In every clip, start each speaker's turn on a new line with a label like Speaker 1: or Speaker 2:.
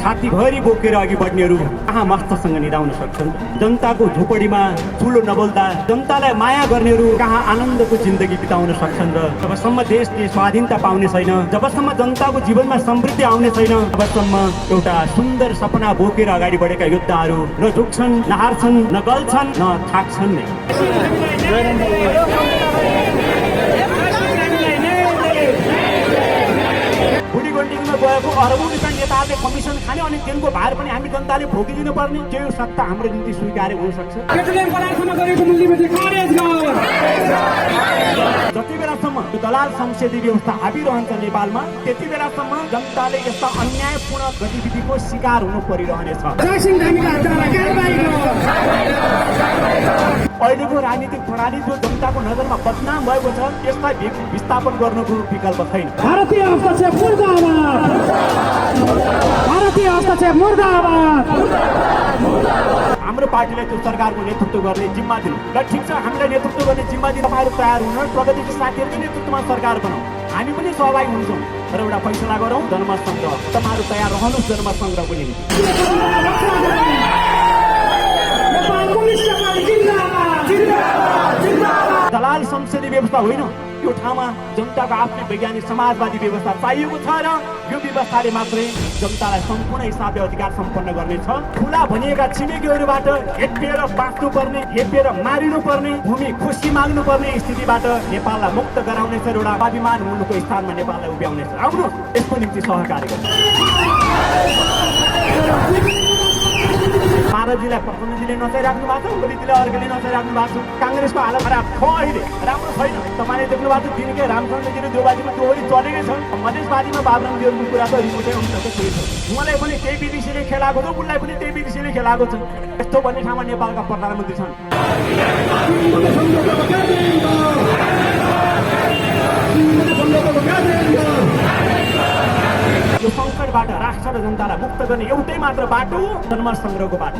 Speaker 1: छातीभरि बोकेर अघि बढ्नेहरू कहाँ मस्तसँग निदाउन सक्छन्? जनताको झोपडीमा ठुलो नबोल्दा जनतालाई माया गर्नेहरू कहाँ आनन्दको जिन्दगी बिताउन सक्छन्? र जबसम्म देशले स्वाधीनता पाउने छैन, जबसम्म जनताको जीवनमा समृद्धि आउने छैन, तबसम्म एउटा सुन्दर सपना बोकेर अगाडि बढेका योद्धाहरू न झुक्छन्, न हार्छन्, न गल्छन्, न थाक्छन् नै। बुढीगण्डकीमा गएको अरबौं रुपियाँ नेताहरूले कमिसन खाने अनि तिनको भार पनि हामी जनताले भोगिदिनु पर्ने, के यो सत्ता हाम्रो निम्ति स्वीकार्य हुन सक्छ? जति बेलासम्म दलाल संसदीय व्यवस्था हाबी रहन्छ नेपालमा, त्यति बेलासम्म जनताले यस्ता अन्यायपूर्ण गतिविधिको शिकार हुनु परिरहनेछ। अहिलेको राजनीतिक प्रणाली जो जनताको नजरमा बदनाम भएको छ, यसलाई विस्थापन गर्नुको विकल्प छैन।
Speaker 2: भारतीय हस्तक्षेप मुर्दाबाद, भारतीय हस्तक्षेप मुर्दाबाद।
Speaker 1: हाम्रो पार्टीलाई त्यो सरकारको नेतृत्व गर्ने जिम्मा दिनु। ल ठिक छ, हामीलाई नेतृत्व गर्ने जिम्मा दिनु, तपाईँहरू तयार हुनु, प्रगतिको साथीहरूको नेतृत्वमा सरकार बनाऊ, हामी पनि सहभागी हुन्छौँ। तर एउटा फैसला गरौँ, जनमत सङ्ग्रह। तपाईँहरू तयार रहनुहोस् जनमत सङ्ग्रहको निम्ति। दलाल संसदीय व्यवस्था होइन, यो ठाउँमा जनताको आफ्नै वैज्ञानिक समाजवादी व्यवस्था चाहिएको छ र यो व्यवस्थाले मात्रै जनतालाई सम्पूर्ण हिसाबले अधिकार सम्पन्न गर्नेछ। ठुला भनिएका छिमेकीहरूबाट हेपिएर बाँच्नुपर्ने, हेपिएर मारिनुपर्ने, भूमि खुसी माग्नुपर्ने स्थितिबाट नेपाललाई मुक्त गराउनेछ र एउटा स्वाभिमान मुलुकको स्थानमा नेपाललाई उभ्याउनेछ। आउनु यसको निम्ति सहकार्य गर्नु। माधवजीलाई प्रचण्डजीले नचाइराख्नु भएको छ, ओलीजीले अर्कोले नचाइराख्नु भएको छ। काङ्ग्रेसको हालत खराब छ, अहिले राम्रो छैन। तपाईँले देख्नु भएको छ, दिनकै रामचन्द्रजी र देउबाजीमा दोहोरी चलेकै छ। मधेसवादीमा बाबुरामजीहरूको कुरा त रिपोर्टै अनुसार केही छ। उहाँलाई पनि त्यही विदेशीले खेलाएको छ, उसलाई पनि त्यही विदेशीले खेलाएको छ। यस्तो भन्ने ठाउँमा नेपालका प्रधानमन्त्री छन्। यो सङ्कटबाट राष्ट्र र जनतालाई मुक्त गर्ने एउटै मात्र बाटो जनमत सङ्ग्रहको बाटो।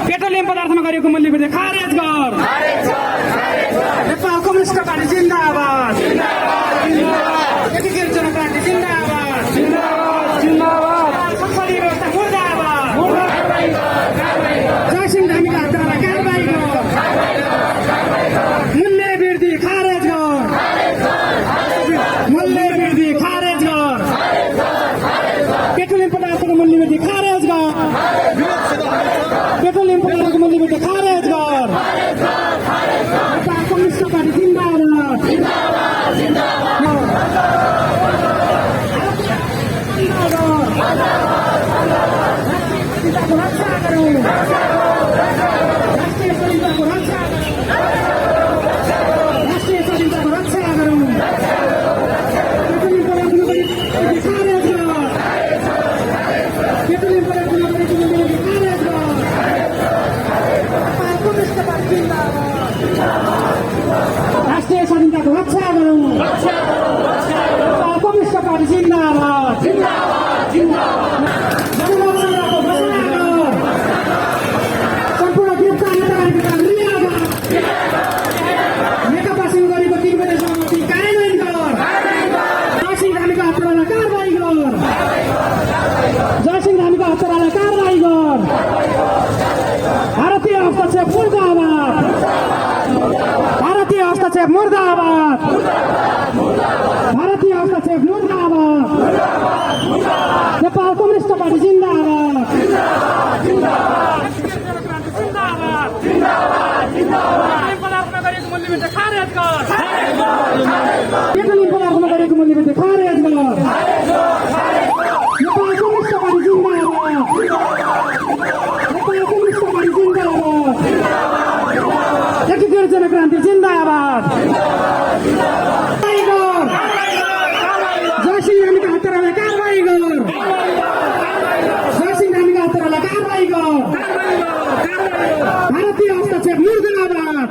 Speaker 2: पेट्रोलियम पदार्थमा गरेको मूल्यवृद्धि खारेज गर। नेपाल कम्युनिस्ट पार्टी जिन्दाबाद, एकीकृत जनक्रान्ति जिन्दाबाद, संसदीय व्यवस्था मुर्दाबाद, जयसिंह धामीका हत्यारालाई कारबाही गर, मूल्य वृद्धि खारेज गर, मूल्य वृद्धि खारेज गर, पेट्रोलियम पदार्थको मूल्यवृद्धि खारेज गर, पेट्रोलियम पदार्थको मूल्यवृद्धि खारेज गर। नेपाल कम्युनिस्ट पार्टी जिन्दाबाद, रक्षा गरौँ, राष्ट्रिय स्वाधीनताको रक्षा गरौँ, राष्ट्रिय स्वाधीनताको रक्षा गरौँ। पेट्रोलियम पदार्थको मूल्यवृद्धि खारेज गर, पेट्रोलियम पदार्थको मूल्यवृद्धि एकात्मक पदार्थमा गरेको मूल्यवृद्धि खारेज गर। नेपाल कम्युनिस्ट पार्टी जिन्दाबाद। नेपाल कम्युनिस्ट पार्टी जिन्दाबाद। एकीकृत जनक्रान्ति जिन्दाबाद। जयसिंह रामीका हत्यारालाई कारबाही गर। जयसिंह रामीका हत्यारालाई कारबाही गर। भारतीय हस्तक्षेप मुर्दाबाद।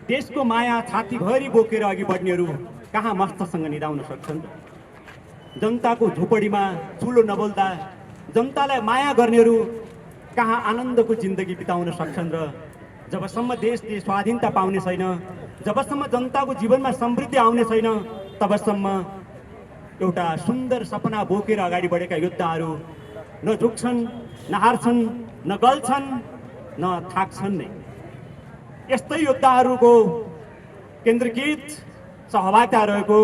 Speaker 1: देशको माया छातीभरि बोकेर अघि बढ्नेहरू कहाँ मस्तसँग निदाउन सक्छन्? जनताको झोपडीमा चुलो नबोल्दा जनतालाई माया गर्नेहरू कहाँ आनन्दको जिन्दगी बिताउन सक्छन्? र जबसम्म देशले स्वाधीनता पाउने छैन, जबसम्म जनताको जीवनमा समृद्धि आउने छैन, तबसम्म एउटा सुन्दर सपना बोकेर अगाडि बढेका योद्धाहरू न झुक्छन्, न हार्छन्, न गल्छन्, न थाक्छन् नै। यस्तै योद्धाहरूको केन्द्रीकृत सहभागिता रहेको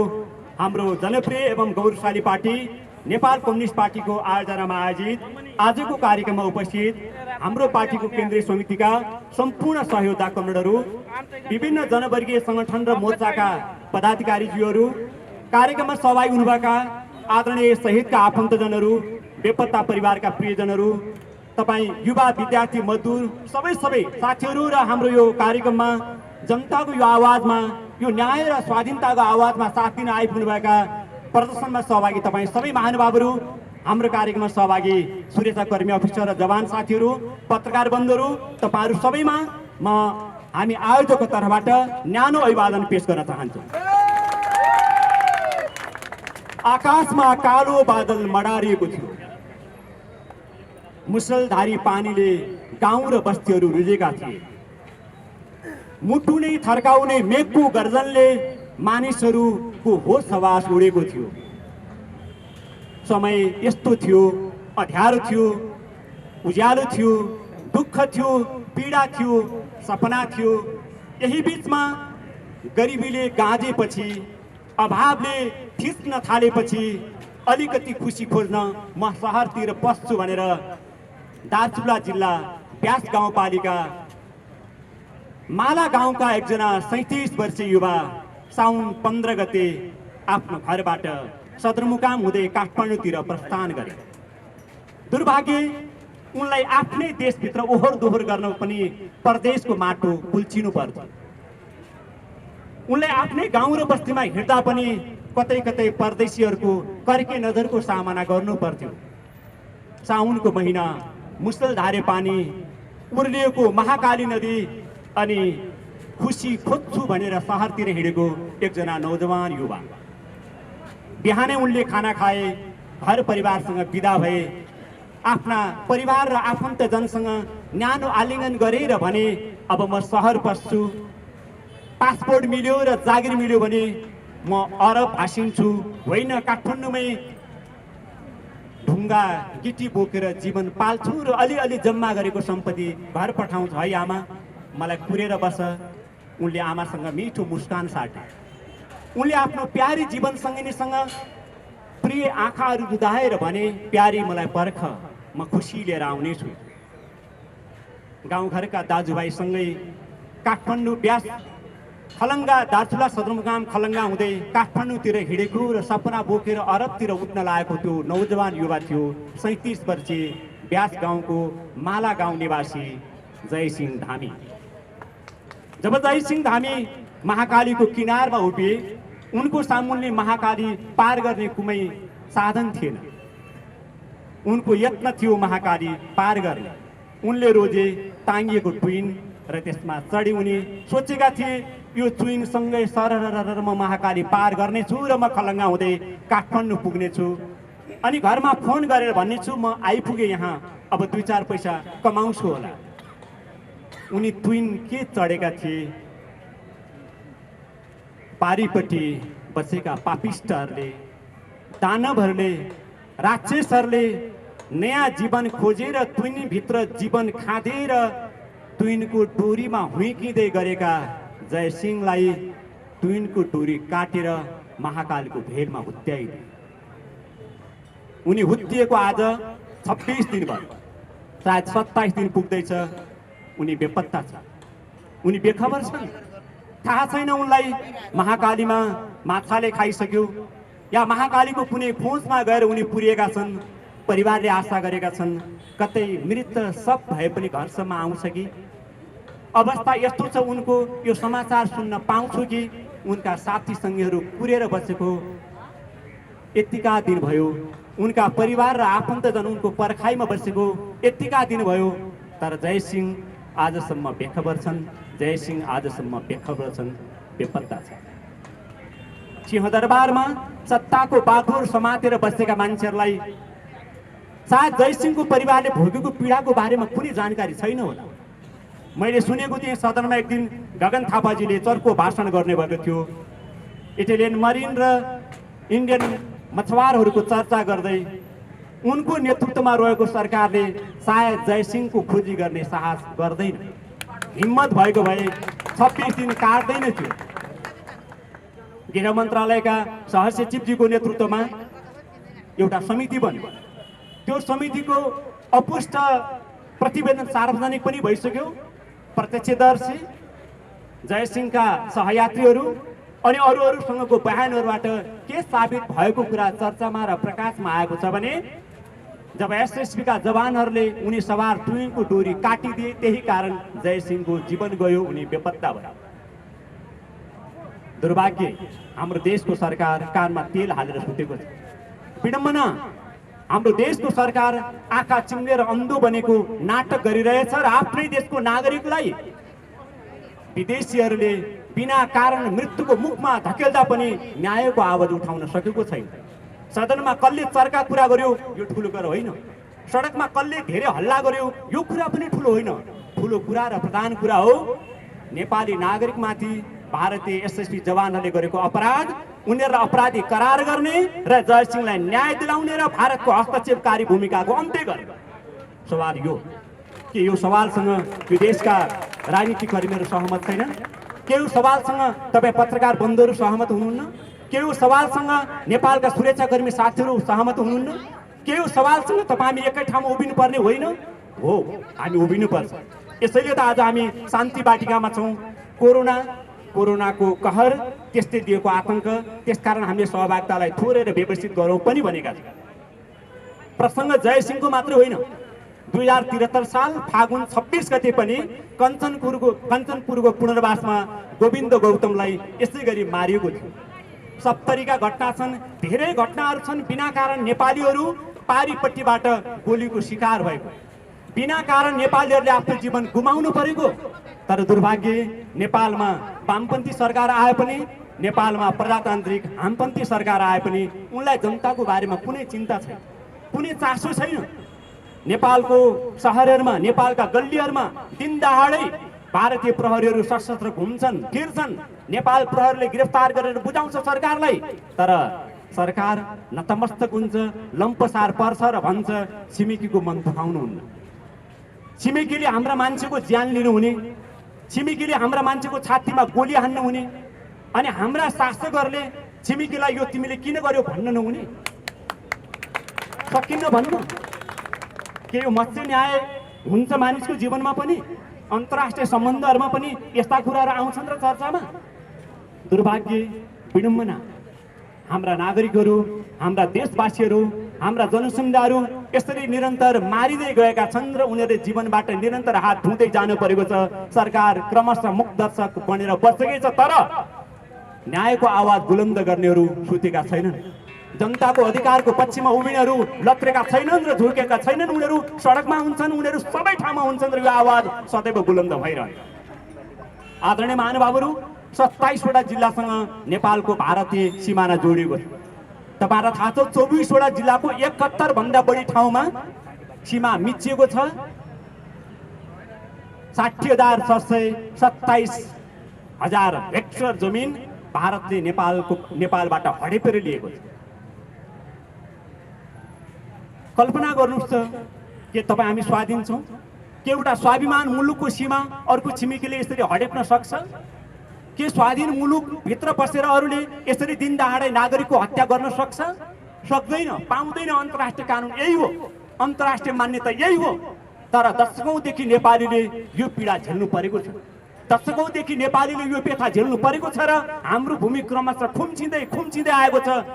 Speaker 1: हाम्रो जनप्रिय एवं गौरवशाली पार्टी नेपाल कम्युनिस्ट पार्टीको आयोजनामा आयोजित आजको कार्यक्रममा उपस्थित हाम्रो पार्टीको केन्द्रीय समितिका सम्पूर्ण सहयोगदा कमरेडहरू, विभिन्न जनवर्गीय संगठन र मोर्चाका पदाधिकारीज्यूहरू, कार्यक्रममा सहभागी हुनुभएका आदरणीय शहीदका आफन्तजनहरू, बेपत्ता परिवारका प्रियजनहरू, तपाईँ युवा विद्यार्थी मजदुर सबै साथीहरू र हाम्रो यो कार्यक्रममा जनताको यो आवाजमा, यो न्याय र स्वाधीनताको आवाजमा साथ दिन आइपुग्नुभएका प्रदर्शनमा सहभागी तपाईँ सबै महानुभावहरू, हाम्रो कार्यक्रममा सहभागी सुरक्षाकर्मी, अफिसर र जवान साथीहरू, पत्रकार बन्धुहरू, तपाईँहरू सबैमा म हामी आयोजकको तर्फबाट न्यानो अभिवादन पेश गर्न चाहन्छु। आकाशमा कालो बादल मडारिएको थियो, मुसलधारी पानीले गाउँ र बस्तीहरू रुजेका थिए, मुटु नै थर्काउने मेघको गर्जनले मानिसहरूको होस हवास उडेको थियो। समय यस्तो थियो, अँध्यारो थियो, उज्यालो थियो, दुःख थियो, पीडा थियो, सपना थियो। यही बीचमा गरिबीले गाँजेपछि, अभावले थिच्न थालेपछि अलिकति खुसी खोज्न म सहरतिर पस्छु भनेर दार्चुला जिल्ला ब्यास गाउँपालिका माला गाउँका एकजना 37 वर्षीय युवा साउन 15 गते आफ्नो घरबाट सदरमुकाम हुँदै काठमाडौँतिर प्रस्थान गरे। दुर्भाग्य उनलाई आफ्नै देशभित्र ओहोर दोहोर गर्न पनि परदेशको माटो कुल्चिनु पर्थ्यो। उनलाई आफ्नै गाउँ र बस्तीमा हिँड्दा पनि कतै कतै परदेशीहरूको कर्के नजरको सामना गर्नु पर्थ्यो। साउनको महिना, मुसलधारे पानी, उर्लिएको महाकाली नदी अनि खुसी खोज्छु भनेर सहरतिर हिँडेको एकजना नौजवान युवा। बिहानै उनले खाना खाए, घर परिवारसँग बिदा भए, आफ्ना परिवार र आफन्तजनसँग न्यानो आलिङ्गन गरेर भने अब म सहर पस्छु, पासपोर्ट मिल्यो र जागिर मिल्यो भने म अरब भासिन्छु, होइन काठमाडौँमै ढुङ्गा गिटी बोकेर जीवन पाल्छु र अलिअलि जम्मा गरेको सम्पत्ति घर पठाउँछु, है आमा मलाई कुरेर बस। उनले आमासँग मिठो मुस्कान साटे। उनले आफ्नो प्यारी जीवन सङ्गिनीसँग प्रिय आँखाहरू रुदाएर भने, प्यारी मलाई पर्ख, म खुसी लिएर आउनेछु। गाउँघरका दाजुभाइसँगै काठमाडौँ ब्यास खलङ्गा दार्चुला सदरमुकाम खलङ्गा हुँदै काठमाडौँतिर हिँडेको र सपना बोकेर अरबतिर उठ्न लागेको त्यो नौजवान युवा थियो 37 वर्षीय ब्यास गाउँको माला गाउँ निवासी जयसिंह धामी। जब जयसिंह धामी महाकालीको किनारमा उभिए, उनको सामुन्ने महाकाली पार गर्ने कुनै साधन थिएन। उनको यत्न थियो महाकाली पार गर्ने। उनले रोजे टाङ्गिएको ट्विन र त्यसमा चढी उनी सोचेका थिए यो ट्विनसँगै सरर म महाकाली पार गर्नेछु र म खलङ्गा हुँदै काठमाडौँ पुग्नेछु। अनि घरमा फोन गरेर भन्नेछु म आइपुगेँ यहाँ, अब 2-4 पैसा कमाउँछु होला। उनी ट्विन के चढेका थिए, पारिपट्टि बसेका पापिष्टहरूले, दानवहरूले, राक्षसहरूले नयाँ जीवन खोजेर ट्विनभित्र जीवन खाँदेर ट्विनको डोरीमा हुइकिँदै गरेका जयसिंहलाई ट्विनको डोरी काटेर महाकालीको भेलमा हुत्याइदिए। उनी हुत्तिएको आज 26 दिन भयो, सायद 27 दिन पुग्दैछ। उनी बेपत्ता छ, उनी बेखबर छन्। थाहा छैन उनलाई महाकालीमा माछाले खाइसक्यो या महाकालीको कुनै खोजमा गएर उनी पुरिएका छन्। परिवारले आशा गरेका छन् कतै मृत सब भए पनि घरसम्म आउँछ कि। अवस्था यस्तो छ उनको, यो समाचार सुन्न पाउँछु कि उनका साथी सङ्गीहरू पुरेर बसेको यतिका दिन भयो। उनका परिवार र आफन्तजन उनको पर्खाइमा बसेको यतिका दिन भयो। तर जयसिंह आजसम्म बेखबर छन्। जयसिंह आजसम्म बेखबर छन्, बेपत्ता छन्। सिंहदरबारमा सत्ताको बाघुर समातेर बसेका मान्छेहरूलाई सायद जयसिंहको परिवारले भोगेको पीडाको बारेमा कुनै जानकारी छैन होला। मैले सुनेको थिएँ सदनमा एक दिन गगन थापाजीले चर्को भाषण गर्ने भएको थियो। इटालियन मरिन र इन्डियन मछुवारहरूको चर्चा गर्दै उनको नेतृत्वमा रहेको सरकारले सायद जयसिंहको खोजी गर्ने साहस गर्दैन। हिम्मत भएको भए 26 दिन काट्दैन थियो। गृह मन्त्रालयका सहसचिवजीको नेतृत्वमा एउटा समिति बन्यो। त्यो समितिको अपुष्ट प्रतिवेदन सार्वजनिक पनि भइसक्यो। प्रत्यक्षदर्शी, जयसिंहका सहयात्रीहरू अनि अरूसँगको बयानहरूबाट के साबित भएको कुरा चर्चामा र प्रकाशमा आएको छ भने जब एसएसबीका जवानहरूले उनी सवार ट्रेनको डोरी काटिदिए, त्यही कारण जयसिंहको जीवन गयो, उनी बेपत्ता भए। दुर्भाग्य, हाम्रो देशको सरकार कानमा तेल हालेर सुतेको छ। विडम्बना, हाम्रो देशको सरकार आँखा चिम्लेर अन्धो बनेको नाटक गरिरहेछ र आफ्नै देशको नागरिकलाई विदेशीहरूले बिना कारण मृत्युको मुखमा धकेल्दा पनि न्यायको आवाज उठाउन सकेको छैन। सदनमा कसले चर्का कुरा गर्यो, यो ठुलो कुरा होइन। सडकमा कसले धेरै हल्ला गर्यो, यो कुरा पनि ठुलो होइन। ठुलो कुरा र प्रधान कुरा हो नेपाली नागरिकमाथि भारतीय एसएसबी जवानहरूले गरेको अपराध, उनीहरूलाई अपराधी करार गर्ने र जयसिंहलाई न्याय दिलाउने र भारतको हस्तक्षेपकारी भूमिकाको अन्त्य गर्ने। सवाल यो के यो सवालसँग यो देशका राजनीतिक कर्मीहरू सहमत छैनन्? के यो सवालसँग तपाईँ पत्रकार बन्धुहरू सहमत हुनुहुन्न? के यो सवालसँग नेपालका सुरक्षाकर्मी साथीहरू सहमत हुनुहुन्न? के यो सवालसँग तपाईँ हामी एकै ठाउँमा उभिनु पर्ने होइन? हो, हामी उभिनुपर्छ। यसैले त आज हामी शान्ति बाटिकामा छौँ। कोरोनाको कहर, त्यसले दिएको आतंक, त्यसकारण हामीले सहभागितालाई थोरेर व्यवस्थित गरौँ पनि भनेका छौँ। प्रसङ्ग जयसिंहको मात्र होइन। 2073 साल फागुन 26 गते पनि कञ्चनपुरको पुनर्वासमा गोविन्द गौतमलाई यसै गरी मारिएको थियो। सप्तरीका घटना छन्, धेरै घटनाहरू छन् बिना कारण नेपालीहरू पारिपट्टिबाट गोलीको शिकार भएको, बिना कारण नेपालीहरूले आफ्नो जीवन गुमाउनु परेको। तर दुर्भाग्य, नेपालमा वामपन्थी सरकार आए पनि, नेपालमा प्रजातान्त्रिक हामपन्थी सरकार आए पनि उनलाई जनताको बारेमा कुनै चिन्ता छैन, कुनै चासो छैन। नेपालको सहरहरूमा, नेपालका गल्लीहरूमा दिन दहाडै भारतीय प्रहरीहरू सशस्त्र घुम्छन्, फिर्छन्। नेपाल प्रहरीले गिरफ्तार गरेर बुझाउँछ सरकारलाई, तर सरकार नतमस्तक हुन्छ, लम्पसार पर्छ र भन्छ छिमेकीको मन दुखाउनुहुन्न। छिमेकीले हाम्रा मान्छेको ज्यान लिनुहुने, छिमेकीले हाम्रा मान्छेको छातीमा गोली हान्नु हुने, अनि हाम्रा शासकहरूले छिमेकीलाई यो तिमीले किन गर्यो भन्न नहुने? सकिन्न भन्न? के यो मत्स्य न्याय हुन्छ मानिसको जीवनमा पनि? अन्तर्राष्ट्रिय सम्बन्धहरूमा पनि यस्ता कुराहरू आउँछन् र चर्चामा? दुर्भाग्य, विडम्बना, हाम्रा नागरिकहरू, हाम्रा देशवासीहरू, हाम्रा जनसमुदायहरू यसरी निरन्तर मारिँदै गएका छन् र उनीहरूले जीवनबाट निरन्तर हात धुँदै जानु परेको छ। सरकार क्रमशः मुखदर्शक बनेर बसेकै छ, तर न्यायको आवाज बुलन्द गर्नेहरू सुतेका छैनन्। जनताको अधिकारको पक्षमा उभिनेहरू लत्रेका छैनन् र झुकेका छैनन्। उनीहरू सडकमा हुन्छन्, उनीहरू सबै ठाउँमा हुन्छन् र यो आवाज सदैव बुलन्द भइरहन्छ। आदरणीय महानुभावहरू, 27 वटा जिल्लासँग नेपालको भारतीय सिमाना जोडिएको छ। तपाईँलाई थाहा छ, 24 वटा जिल्लाको 71 भन्दा बढी ठाउँमा सीमा मिचिएको छ। 60,627,000 हेक्टर जमिन भारतले नेपालबाट हडेपेर लिएको छ। कल्पना गर्नुहोस् त, के तपाईँ हामी स्वाधीन छौँ? के एउटा स्वाभिमान मुलुकको सीमा अर्को छिमेकीले यसरी हडेप्न सक्छ? के स्वाधीन मुलुकभित्र बसेर अरूले यसरी दिन दहाडै नागरिकको हत्या गर्न सक्छ? सक्दैन, पाउँदैन। अन्तर्राष्ट्रिय कानुन यही हो, अन्तर्राष्ट्रिय मान्यता यही हो। तर दशकौँदेखि नेपालीले यो पीडा झेल्नु परेको छ, दशकौँदेखि नेपालीले यो व्यथा झेल्नु परेको छ र हाम्रो भूमि क्रमशः खुम्चिँदै आएको छ।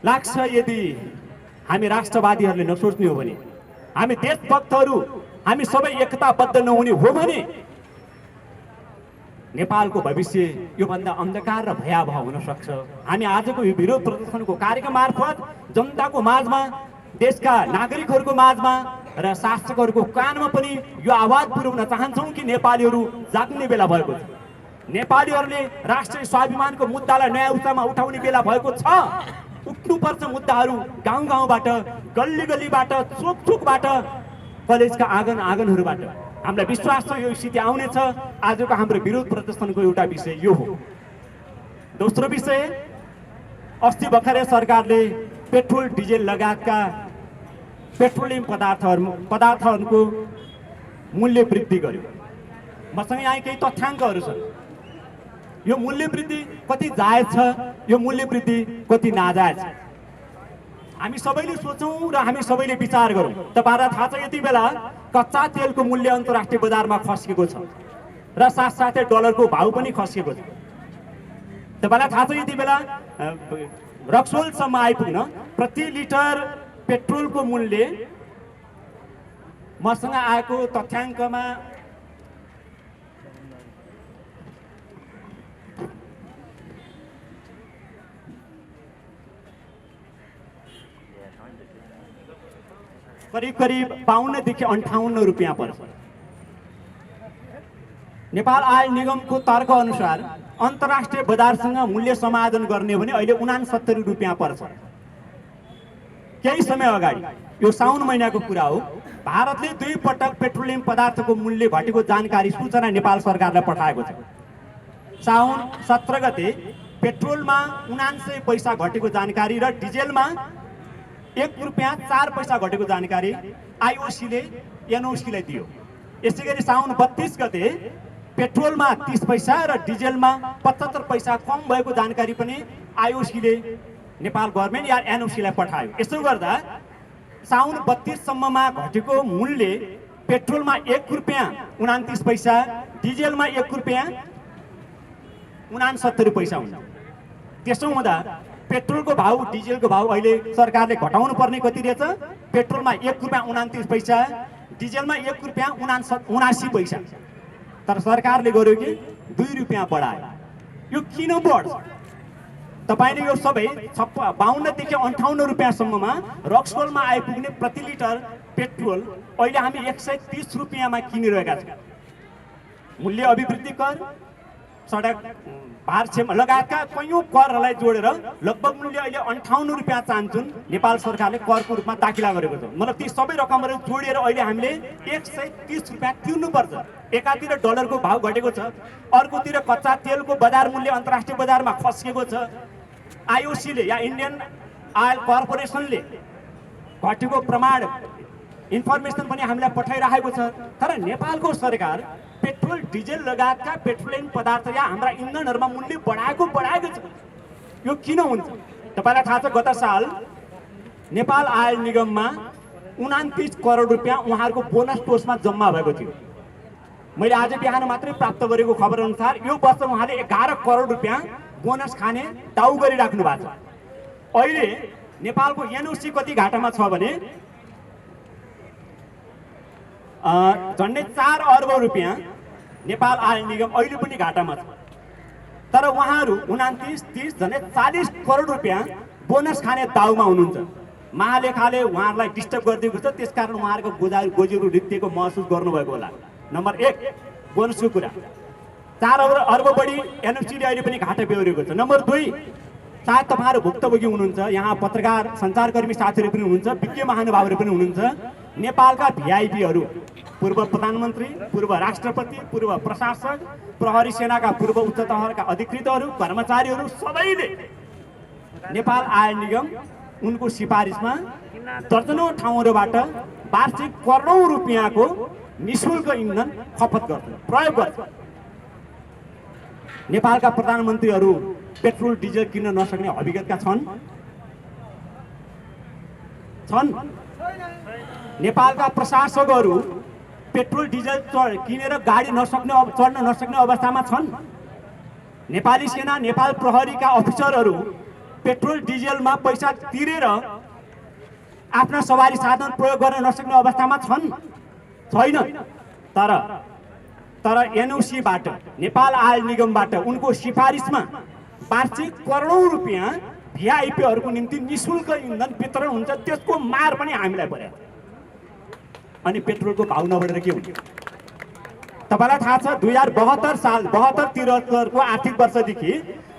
Speaker 1: लाग्छ यदि हामी राष्ट्रवादीहरूले नसोच्ने हो भने, हामी देशभक्तहरू हामी सबै एकताबद्ध नहुने हो भने नेपालको भविष्य योभन्दा अन्धकार र भयावह हुन सक्छ। हामी आजको यो विरोध प्रदर्शनको कार्यक्रम मार्फत जनताको माझमा, देशका नागरिकहरूको माझमा र शासकहरूको कानमा पनि यो आवाज पुर्याउन चाहन्छौँ कि नेपालीहरू जाग्ने बेला भएको छ। नेपालीहरूले राष्ट्रिय स्वाभिमानको मुद्दालाई नयाँ उचाइमा उठाउने बेला भएको छ। उठ्नुपर्छ मुद्दाहरू, गाउँ गाउँबाट, गल्ली गल्लीबाट, चोक चोकबाट, कलेजका आँगनहरूबाट। हामीलाई विश्वास छ यो स्थिति आउनेछ। आजको हाम्रो विरोध प्रदर्शनको एउटा विषय यो हो। दोस्रो विषय, अस्ति भर्खरै सरकारले पेट्रोल डिजेल लगायतका पेट्रोलियम पदार्थहरूको मूल्य वृद्धि गर्यो। मसँग यहाँ केही तथ्याङ्कहरू छन्। यो मूल्य वृद्धि कति जायज छ, यो मूल्य वृद्धि कति नाजायज छ। हामी सबैले सोचौँ र हामी सबैले विचार गरौँ। तपाईहरुलाई थाहा छ यति बेला कच्चा तेलको मूल्य अन्तर्राष्ट्रिय बजारमा खस्केको छ र साथसाथै डलरको भाउ पनि खस्केको छ। तपाईलाई थाहा छ यति बेला रक्सोलसम्म आइपुग्न प्रति लिटर पेट्रोलको मूल्य मसँग आएको तथ्याङ्कमा करिब करिब 52 देखि 58 रुपियाँ पर्छ। नेपाल आयल निगमको तर्क अनुसार अन्तर्राष्ट्रिय बजारसँग मूल्य समायोजन गर्ने भने अहिले 69 रुपियाँ पर्छ। केही समय अगाडि यो साउन महिनाको कुरा हो, भारतले 2 पटक पेट्रोलियम पदार्थको मूल्य घटेको जानकारी सूचना नेपाल सरकारलाई पठाएको छ। साउन 17 गते पेट्रोलमा 79 पैसा घटेको जानकारी र डिजेलमा 1 रुपियाँ 4 पैसा घटेको जानकारी आइओसीले एनओसीलाई दियो। यसै गरी साउन 32 गते पेट्रोलमा 30 पैसा र डिजेलमा 75 पैसा कम भएको जानकारी पनि आइओसीले नेपाल गभर्नमेन्ट या एनओसीलाई पठायो। यसो गर्दा साउन 32 सम्ममा घटेको मूल्य पेट्रोलमा 1 रुपियाँ 29 पैसा, डिजेलमा 1 रुपियाँ 69 पैसा हुन्छ। त्यसो हुँदा पेट्रोलको भाउ डिजेलको भाउ अहिले सरकारले घटाउनु पर्ने कति रहेछ? पेट्रोलमा 1 रुपियाँ 29 पैसा, डिजेलमा 1 रुपियाँ 79 पैसा। तर सरकारले गर्यो कि 2 रुपियाँ बढायो। यो किन बढ्छ? तपाईले यो सबै 52 देखि 58 रुपियाँसम्ममा रक्सोलमा आइपुग्ने प्रति लिटर पेट्रोल अहिले हामी 130 रुपियाँमा किनिरहेका छौँ। मूल्य अभिवृद्धि कर, सडक भार क्षम लगायतका कैयौँ करहरूलाई जोडेर लगभग मूल्य अहिले 58 रुपियाँ चाहन्छन् नेपाल सरकारले करको रूपमा दाखिला गरेको छ। मतलब ती सबै रकमहरू जोडिएर अहिले हामीले 130 रुपियाँ तिर्नुपर्छ। एकातिर डलरको भाउ घटेको छ, अर्कोतिर कच्चा तेलको बजार मूल्य अन्तर्राष्ट्रिय बजारमा खस्केको छ। आइओसीले या इन्डियन आयल कर्पोरेसनले घटेको प्रमाण इन्फर्मेसन पनि हामीलाई पठाइरहेको छ। तर नेपालको सरकार पेट्रोल डिजेल लगायतका पेट्रोलियम पदार्थ या हाम्रा इन्धनहरूमा मूल्य बढाएको छ। यो किन हुन्छ? तपाईलाई थाहा छ गत साल नेपाल आयल निगममा 29 करोड रुपियाँ उहाँहरूको बोनस कोषमा जम्मा भएको थियो। मैले आज बिहान मात्रै प्राप्त गरेको खबर अनुसार यो वर्ष उहाँले 11 करोड रुपियाँ बोनस खाने दाउ गरिराख्नु भएको छ। अहिले नेपालको एनओसी कति घाटामा छ भने झन्डै 4 अर्ब रुपियाँ नेपाल आयल निगम अहिले पनि घाटामा छ। तर उहाँहरू 29, 30 झन्डै 40 करोड रुपियाँ बोनस खाने दाउमा हुनुहुन्छ। महालेखाले उहाँहरूलाई डिस्टर्ब गरिदिएको छ, त्यसकारण उहाँहरूको गोजीहरू रित्तिएको महसुस गर्नुभएको होला। नम्बर 1 बोनसको कुरा, 4 अर्ब बढी एनएफसीले अहिले पनि घाटा बेहोरेको छ। नम्बर 2 सायद तपाईँहरू भुक्तभोगी हुनुहुन्छ, यहाँ पत्रकार सञ्चारकर्मी साथीहरू पनि हुनुहुन्छ, विज्ञ महानुभावहरू पनि हुनुहुन्छ। नेपालका भिआइपीहरू, पूर्व प्रधानमन्त्री, पूर्व राष्ट्रपति, पूर्व प्रशासक, प्रहरी सेनाका पूर्व उच्च तहका अधिकृतहरू, कर्मचारीहरू सबैले नेपाल आयल निगम उनको सिफारिसमा दर्जनौं ठाउँहरूबाट वार्षिक करोडौं रुपियाँको निःशुल्क इन्धन खपत गर्छन्, प्रयोग गर्छन्। नेपालका प्रधानमन्त्रीहरू पेट्रोल डिजेल किन्न नसक्ने अभिगतका छन्। नेपालका प्रशासकहरू पेट्रोल डिजेल किनेर गाडी चढ्न नसक्ने अवस्थामा छन्। नेपाली सेना, नेपाल प्रहरीका अफिसरहरू पेट्रोल डिजेलमा पैसा तिरेर आफ्ना सवारी साधन प्रयोग गर्न नसक्ने अवस्थामा छैन। तर एनओसीबाट, नेपाल आयल निगमबाट उनको सिफारिसमा वार्षिक करोडौं रुपियाँ भिआइपीहरूको निम्ति निःशुल्क इन्धन वितरण हुन्छ। त्यसको मार पनि हामीलाई पर्यो। अनि पेट्रोलको भाउ नबढेर के हुन्छ? तपाईलाई थाहा छ 2072 साल 72-73 को आर्थिक वर्षदेखि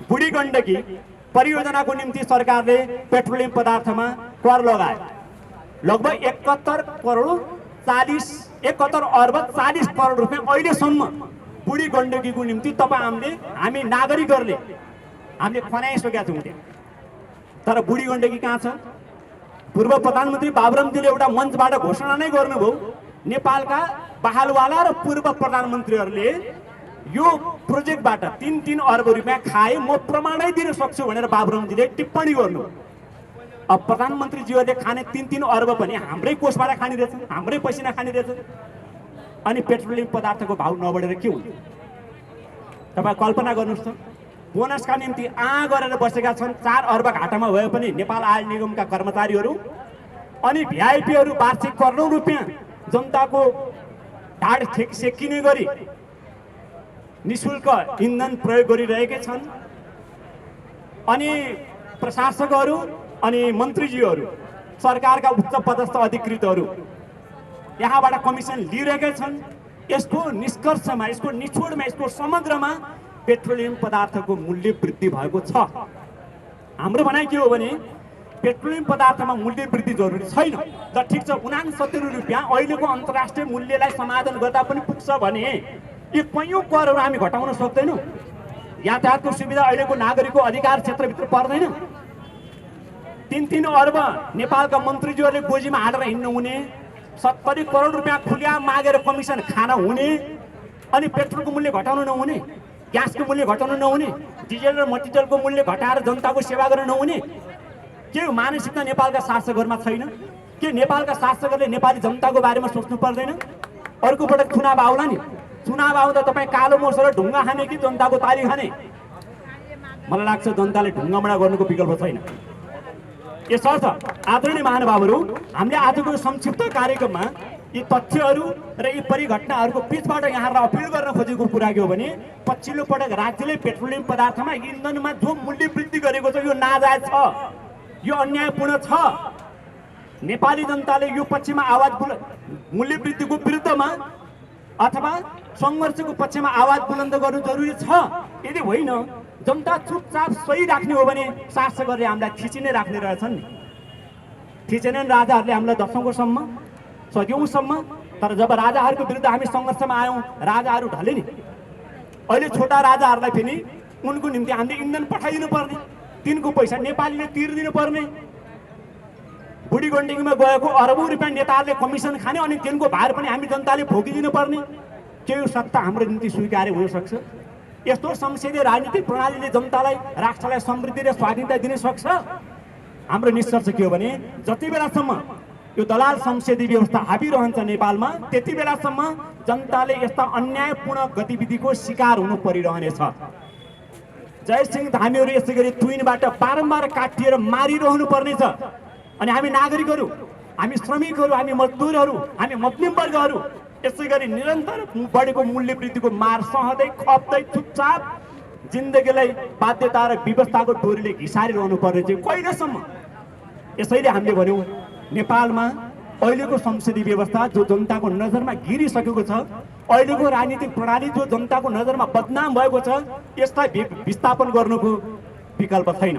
Speaker 1: बुढी गण्डकी परियोजनाको निम्ति सरकारले पेट्रोलियम पदार्थमा कर लगायो। लगभग 71 अर्ब 40 करोड रुपियाँ अहिलेसम्म बुढी गण्डकीको निम्ति हामी नागरिकहरूले हामीले खनाइसकेका छौँ। तर बुढी गण्डकी कहाँ छ? पूर्व प्रधानमन्त्री बाबुरामजीले एउटा मञ्चबाट घोषणा नै गर्नुभयो, नेपालका बहालवाला र पूर्व प्रधानमन्त्रीहरूले यो प्रोजेक्टबाट 3-3 अर्ब रुपियाँ खाए, म प्रमाणै दिन सक्छु भनेर बाबुरामजीले टिप्पणी गर्नु। अब प्रधानमन्त्रीज्यूहरूले खाने 3-3 अर्ब पनि हाम्रै कोषबाट खाने रहेछ, हाम्रै पैसा खाने रहेछ। अनि पेट्रोलियम पदार्थको भाउ नबढेर के हुन्छ? तपाईँ कल्पना गर्नुहोस् त, बोनसका निम्ति गरेर बसेका छन् 4 अर्ब घाटामा भए पनि नेपाल आयल निगमका कर्मचारीहरू। अनि भिआइपीहरू वार्षिक करोडौं रुपियाँ जनताको ढाड सेकिने गरी निशुल्क इन्धन प्रयोग गरिरहेकै छन्। अनि प्रशासकहरू अनि मन्त्रीज्यूहरू, सरकारका उच्च पदस्थ अधिकृतहरू यहाँबाट कमिसन लिइरहेका छन्। यसको निष्कर्षमा, यसको निचोडमा, यसको समग्रमा पेट्रोलियम पदार्थको मूल्य वृद्धि भएको छ। हाम्रो भनाइ के हो भने पेट्रोलियम पदार्थमा मूल्य वृद्धि जरुरी छैन। ल ठिक छ, 69 रुपियाँ अहिलेको अन्तर्राष्ट्रिय मूल्यलाई समाधान गर्दा पनि पुग्छ भने यो कैयौं करहरू हामी घटाउन सक्दैनौँ? यातायातको सुविधा अहिलेको नागरिकको अधिकार क्षेत्रभित्र पर्दैन? 3-3 अर्ब नेपालका मन्त्रीज्यूहरूले गोजीमा हालेर हिँड्नु हुने, 70 करोड रुपियाँ खुल्या मागेर कमिसन खान हुने, अनि पेट्रोलको मूल्य घटाउनु नहुने, ग्यासको मूल्य घटाउनु नहुने, डिजेल र मटिरियलको मूल्य घटाएर जनताको सेवा गर्न नहुने? के मानसिकता नेपालका शासकहरूमा छैन? के नेपालका शासकहरूले नेपाली जनताको बारेमा सोच्नु पर्दैन? अर्को पटक चुनाव आउला नि, चुनाव आउँदा तपाईँ कालो मोर्चा र ढुङ्गा खाने कि जनताको ताली खाने? मलाई लाग्छ जनताले ढुङ्गामुढा गर्नुको विकल्प छैन। यसर्थ आदरणीय महानुभावहरू, हामीले आजको संक्षिप्त कार्यक्रममा यी तथ्यहरू र यी परिघटनाहरूको बीचबाट यहाँलाई अपिल गर्न खोजेको कुरा के हो भने पछिल्लो पटक राज्यले पेट्रोलियम पदार्थमा इन्धनमा जो मूल्य वृद्धि गरेको छ यो नाजायज छ, यो अन्यायपूर्ण छ। नेपाली जनताले यो पक्षमा आवाज मूल्य वृद्धिको विरुद्धमा अथवा सङ्घर्षको पक्षमा आवाज बुलन्द गर्नु जरुरी छ। यदि होइन जनता चुपचाप सही राख्ने हो भने शासकहरूले हामीलाई थिचिनै राख्ने रहेछन् नि। थिचेनन् राजाहरूले हामीलाई दशौँकोसम्म, सदियौँसम्म। तर जब राजाहरूको विरुद्ध हामी सङ्घर्षमा आयौँ राजाहरू ढले नि। अहिले छोटा राजाहरूलाई पनि उनको निम्ति हामीले इन्धन पठाइदिनु पर्ने, तिनको पैसा नेपालीले तिर्दिनु पर्ने। बुढी गण्डकीमा गएको अरबौं रुपियाँ नेताहरूले कमिसन खाने, अनि तिनको भार पनि हामी जनताले भोगिदिनु पर्ने। के यो सत्ता हाम्रो निम्ति स्वीकार्य हुन सक्छ? यस्तो संसदीय राजनीतिक प्रणालीले जनतालाई, राष्ट्रलाई समृद्धि र स्वाधीनता दिन सक्छ? हाम्रो निष्कर्ष के हो भने जति बेलासम्म यो दलाल संसदीय व्यवस्था हाबी रहन्छ नेपालमा, त्यति बेलासम्म जनताले यस्ता अन्यायपूर्ण गतिविधिको शिकार हुनु परिरहनेछ। जयसिंह धामीहरू यसै गरी तुइनबाट बारम्बार काटिएर मारिरहनु पर्नेछ। अनि हामी नागरिकहरू, हामी श्रमिकहरू, हामी मजदुरहरू, हामी मध्यम वर्गहरू यसै गरी निरन्तर बढेको मूल्य वृद्धिको मार सहँदै खप्दै चुपचाप जिन्दगीलाई बाध्यता र व्यवस्थाको डोरीले घिसारिरहनु पर्ने चाहिँ कहिलेसम्म? यसैले हामीले भन्यौँ नेपालमा अहिलेको संसदीय व्यवस्था जो जनताको नजरमा गिरिसकेको छ, अहिलेको राजनीतिक प्रणाली जो जनताको नजरमा बदनाम भएको छ, यसलाई विस्थापन गर्नुको विकल्प छैन।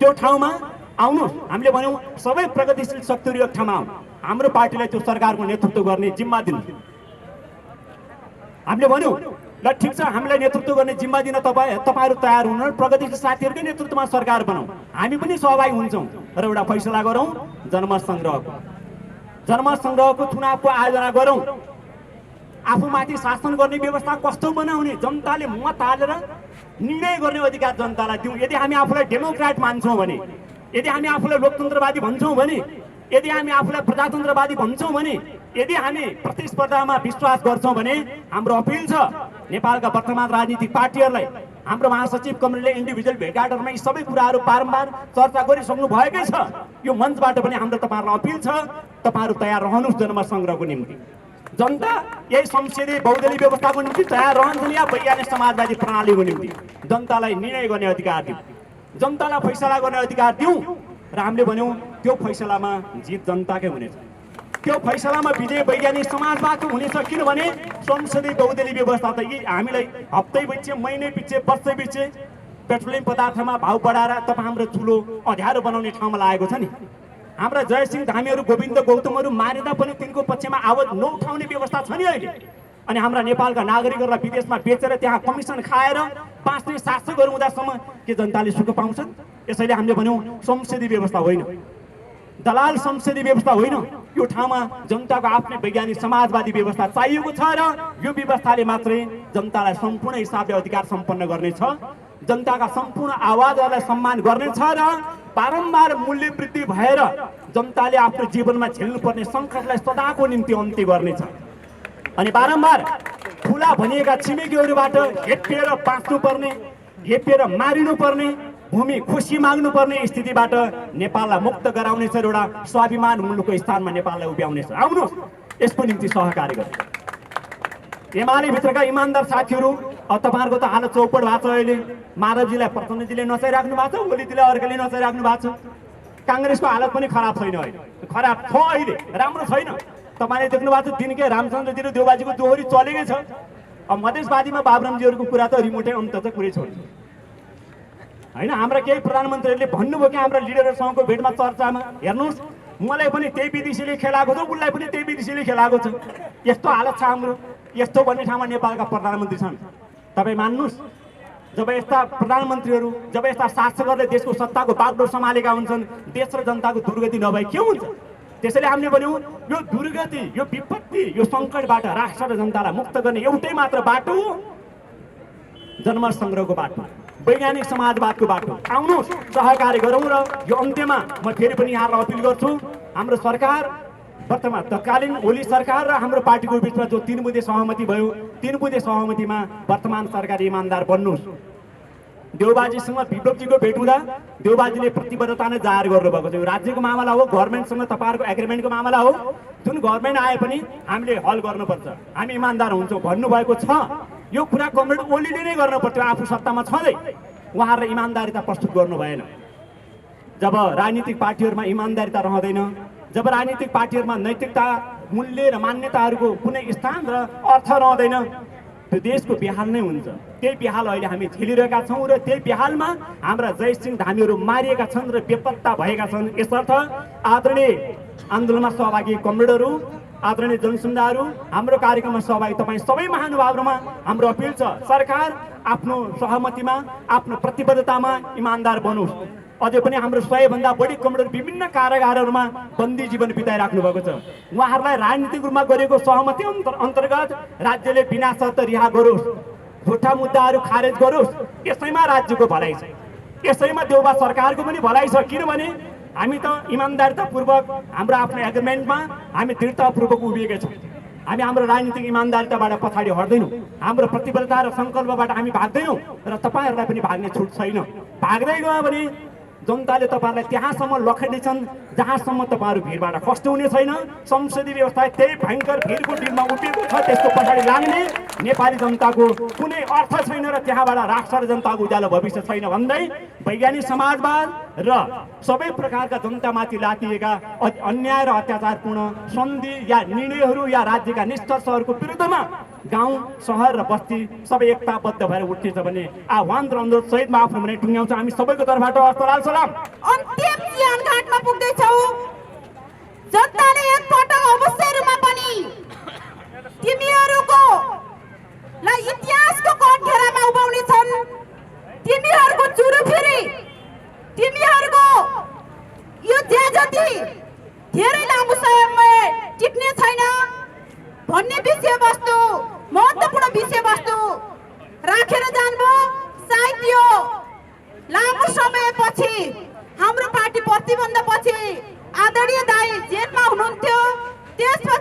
Speaker 1: त्यो ठाउँमा आउनुहोस्, हामीले भन्यौँ सबै प्रगतिशील शक्तिहरू एक ठाउँमा आउँ, हाम्रो पार्टीलाई त्यो सरकारको नेतृत्व गर्ने जिम्मा दिनु। हामीले भन्यौँ ल ठिक छ, हामीलाई नेतृत्व गर्ने जिम्मा दिन तपाईँहरू तयार हुनु, प्रगतिशील साथीहरूकै नेतृत्वमा सरकार बनाऊ, हामी पनि सहभागी हुन्छौँ र एउटा फैसला गरौँ जनमत सङ्ग्रहको चुनावको आयोजना गरौँ। आफूमाथि शासन गर्ने व्यवस्था कस्तो बनाउने, जनताले मत हालेर निर्णय गर्ने अधिकार जनतालाई दिउँ। यदि हामी आफूलाई डेमोक्रेट मान्छौँ भने, यदि हामी आफूलाई लोकतन्त्रवादी भन्छौँ भने, यदि हामी आफूलाई प्रजातन्त्रवादी भन्छौँ भने, यदि हामी प्रतिस्पर्धामा विश्वास गर्छौँ भने हाम्रो अपिल छ नेपालका वर्तमान राजनीतिक पार्टीहरूलाई, हाम्रो महासचिव कमरेडले इन्डिभिजुअल भेटघाटहरूमा यी सबै कुराहरू बारम्बार चर्चा गरिसक्नु भएकै छ। यो मञ्चबाट पनि हाम्रो तपाईँहरूलाई अपिल छ, तपाईँहरू तयार रहनुहोस् जनमत सङ्ग्रहको निम्ति। जनता यही संसदीय बहुदलीय व्यवस्थाको निम्ति तयार रहन्छन् या वैज्ञानिक समाजवादी प्रणालीको निम्ति? जनतालाई निर्णय गर्ने अधिकार दिउँ, जनतालाई फैसला गर्ने अधिकार दिउँ। र हामीले भन्यौँ त्यो फैसलामा जित जनताकै हुनेछ, त्यो फैसलामा विजय वैज्ञानिक समाजवादको हुनेछ। किनभने संसदीय बहुदलीय व्यवस्था त यी हामीलाई हप्तै पछि, महिनै पछि, वर्षै पछि पेट्रोलियम पदार्थमा भाउ बढाएर तपाईँ हाम्रो ठुलो अँध्यारो बनाउने ठाउँमा लागेको छ नि। हाम्रा जयसिंह धामीहरू, गोविन्द गौतमहरू मारिँदा पनि तिनको पक्षमा आवाज नउठाउने व्यवस्था छ नि अहिले। अनि हाम्रा नेपालका नागरिकहरूलाई विदेशमा बेचेर त्यहाँ कमिसन खाएर बाँच्ने शासकहरू हुँदासम्म के जनताले सुख पाउँछन्? यसैले हामीले भन्यौँ संसदीय व्यवस्था होइन, दलाल संसदीय व्यवस्था होइन, यो ठाउँमा जनताको आफ्नै वैज्ञानिक समाजवादी व्यवस्था चाहिएको छ र यो व्यवस्थाले मात्रै जनतालाई सम्पूर्ण हिसाबले अधिकार सम्पन्न गर्नेछ, जनताका सम्पूर्ण आवाजहरूलाई सम्मान गर्नेछ र बारम्बार मूल्य वृद्धि भएर जनताले आफ्नो जीवनमा झेल्नुपर्ने सङ्कटलाई सदाको निम्ति अन्त्य गर्नेछ। अनि बारम्बार ठुला भनिएका छिमेकीहरूबाट हेपिएर बाँच्नुपर्ने, हेपिएर मारिनुपर्ने, भूमि खुसी माग्नुपर्ने स्थितिबाट नेपाललाई मुक्त गराउनेछ र एउटा स्वाभिमान मुलुकको स्थानमा नेपाललाई उभ्याउनेछ। आउनुहोस् यसको निम्ति सहकार्य गर्नु। एमाले भित्रका इमान्दार साथीहरू, अब तपाईँहरूको त हालत चौपट भएको छ। अहिले माधवजीलाई प्रचण्डजीले नचाइराख्नु भएको छ, ओलीजीलाई अर्काले नचाइराख्नु भएको छ। काङ्ग्रेसको हालत पनि खराब छैन, अहिले खराब छ, अहिले राम्रो छैन। तपाईँले देख्नु भएको छ दिनकै रामचन्द्रजी र देउबाजीको दोहोरी चलेकै छ। अब मधेसवादीमा बाबुरामजीहरूको कुरा त रिमोटै अन्त चाहिँ कुरै छोड्छ होइन। हाम्रा केही प्रधानमन्त्रीहरूले भन्नुभयो कि हाम्रा लिडरहरूसँगको भेटमा चर्चामा, हेर्नुहोस् मलाई पनि त्यही विदेशीले खेलाएको छ, उसलाई पनि त्यही विदेशीले खेलाएको छ, यस्तो हालत छ हाम्रो। यस्तो भन्ने ठाउँमा नेपालका प्रधानमन्त्री छन्। तपाईँ मान्नुहोस्, जब यस्ता प्रधानमन्त्रीहरू, जब यस्ता शासकहरूले देशको सत्ताको बागडोर सम्हालेका हुन्छन्, देश र जनताको दुर्गति नभए के हुन्छ? त्यसैले हामीले भन्यौँ यो दुर्गति, यो विपत्ति, यो सङ्कटबाट राष्ट्र र जनतालाई मुक्त गर्ने एउटै मात्र बाटो जनमत सङ्ग्रहको बाटो, वैज्ञानिक समाजवादको बाटो। आउनुहोस् सहकार्य गरौँ। र यो अन्त्यमा म फेरि पनि यहाँलाई अपिल गर्छु, हाम्रो सरकार वर्तमान तत्कालीन ओली सरकार र हाम्रो पार्टीको बिचमा जो 3 बुँदे सहमति भयो, 3 बुँदे सहमतिमा वर्तमान सरकार इमान्दार बन्नुहोस्। देउबाजीसँग विप्लवजीको भेट हुँदा देउबाजीले प्रतिबद्धता नै जाहेर गर्नुभएको छ। यो राज्यको मामला हो, गभर्मेन्टसँग तपाईँहरूको एग्रिमेन्टको मामला हो, जुन गभर्मेन्ट आए पनि हामीले हल गर्नुपर्छ, हामी इमान्दार हुन्छौँ भन्नुभएको छ। यो कुरा कमरेड ओलीले नै गर्नु पर्थ्यो, आफू सत्तामा छँदै उहाँहरूले इमान्दारिता प्रस्तुत गर्नु भएन। जब राजनीतिक पार्टीहरूमा इमान्दारिता रहँदैन, जब राजनीतिक पार्टीहरूमा नैतिकता, मूल्य र मान्यताहरूको कुनै स्थान र अर्थ रहँदैन, त्यो देशको बेहाल नै हुन्छ। त्यही बेहाल अहिले हामी झेलिरहेका छौँ र त्यही बेहालमा हाम्रा जयसिंह धामीहरू मारिएका छन् र बेपत्ता भएका छन्। यसर्थ आदरणीय आन्दोलनमा सहभागी कमरेडहरू, आदरणीय जनसमुदायहरू, हाम्रो कार्यक्रममा सहभागी तपाईँ सबै महानुभावहरूमा हाम्रो अपिल छ, सरकार आफ्नो सहमतिमा, आफ्नो प्रतिबद्धतामा इमान्दार बनोस्। अझै पनि हाम्रो 100 भन्दा बढी कमरेडहरू विभिन्न कारागारहरूमा बन्दी जीवन बिताइराख्नु भएको छ। उहाँहरूलाई राजनीतिक रूपमा गरेको सहमति अन्तर्गत राज्यले बिना शर्त रिहा गरोस्, झुटा मुद्दाहरू खारेज गरोस्। यसैमा राज्यको भलाइ छ, यसैमा देउबा सरकारको पनि भलाइ छ। किनभने हामी त इमान्दारितापूर्वक हाम्रो आफ्नो एग्रिमेन्टमा हामी दृढतापूर्वक उभिएका छौँ। हामी हाम्रो राजनीतिक इमान्दारिताबाट पछाडि हट्दैनौँ, हाम्रो प्रतिबद्धता र सङ्कल्पबाट हामी भाग्दैनौँ र तपाईँहरूलाई पनि भाग्ने छुट छैन। भाग्दै गयो भने जनताले तपाईँहरूलाई त्यहाँसम्म लखेट्नेछन् जहाँसम्म तपाईँहरू भिडबाट खस्नु हुने छैन। संसदीय व्यवस्था त्यही भयङ्कर भिडको टिममा उभिएको छ, त्यसको पछाडि लाग्ने नेपाली जनताको कुनै अर्थ छैन र त्यहाँबाट राष्ट्र र जनताको उज्यालो भविष्य छैन भन्दै वैज्ञानिक समाजवाद र सबै प्रकारका जनतामाथि लातिएका अन्याय र अत्याचारपूर्ण सन्धि या निर्णयहरू या राज्यका निष्कर्षहरूको विरुद्धमा गाउँ, सहर र बस्ती सबै एकताबद्ध भएर उठ्नेछ भन्ने आह्वान र अनुरोध सहितमा आफ्नो भने टुङ्ग्याउँछ। हामी सबैको तर्फबाट अस्पताल सलाम।
Speaker 3: अन्तिम ज्ञानघाटमा पुग्दैछौ। जनताले एकपटक अवश्यमा पनि तिमीहरूको लाई इतिहासको कठघेरामा उभाउने छन्। तिमीहरूको चुरो फेरि तिमीहरूको यो ज्याजती धेरै लामो समय टिक्ने छैन भन्ने विषयवस्तु, महत्त्वपूर्ण विषयवस्तु राखेर जानुभयो। सायद यो लामो समयपछि हाम्रो पार्टी प्रतिबन्धपछि आदरणीय दाइ जेलमा हुनुहुन्थ्यो, त्यसपछि